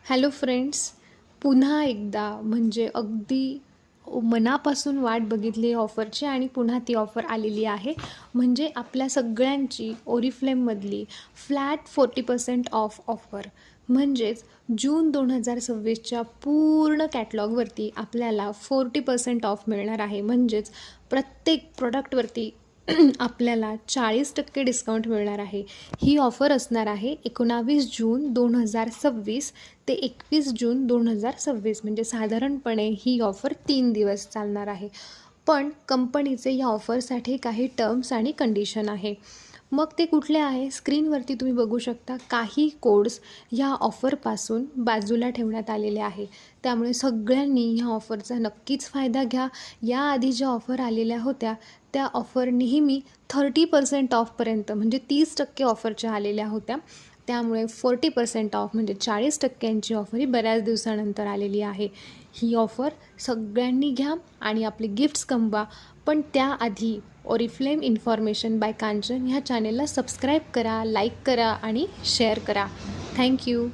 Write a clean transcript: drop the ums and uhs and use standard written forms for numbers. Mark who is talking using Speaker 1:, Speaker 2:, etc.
Speaker 1: Hello friends, पुन्हा एकदा म्हणजे अगदी मनापासून वाट बघितली ऑफरची आणि पुन्हा ती ऑफर आलेली आहे. म्हणजे आपल्या सगळ्यांची ओरिफ्लेममधली फ्लॅट 40% ऑफ ऑफर. म्हणजेच जून 2026च्या पूर्ण कॅटलॉगवरती आपल्याला 40% ऑफ मिळणार आहे. म्हणजेच प्रत्येक प्रोडक्टवरती आपल्याला 40% डिस्काउंट मिळणार आहे. ही ऑफर असणार आहे 19 जून 2026 ते 21 जून 2026. म्हणजे साधारणपणे ही ऑफर 3 दिवस चालणार आहे. पण कंपनीचे या ऑफरसाठी काही टर्म्स आणि कंडिशन आहे. मग ते कुठले आहे? स्क्रीनवरती तुम्ही बघू शकता. काही कोड्स ह्या ऑफरपासून बाजूला ठेवण्यात आलेले आहे. त्यामुळे सगळ्यांनी ह्या ऑफरचा नक्कीच फायदा घ्या. याआधी ज्या ऑफर आलेल्या होत्या त्या ऑफर नेहमी 30% ऑफपर्यंत म्हणजे 30% ऑफरच्या आलेल्या होत्या. त्यामुळे 40% ऑफ म्हणजे 40%ची ऑफर ही बऱ्याच दिवसानंतर आलेली आहे. ही ऑफर सगळ्यांनी घ्या आणि आपले गिफ्ट्स कमवा. पण त्याआधी ओरिफ्लेम इन्फॉर्मेशन बाय कांचन ह्या चॅनेलला सबस्क्राईब करा, लाईक करा आणि शेअर करा. थँक्यू.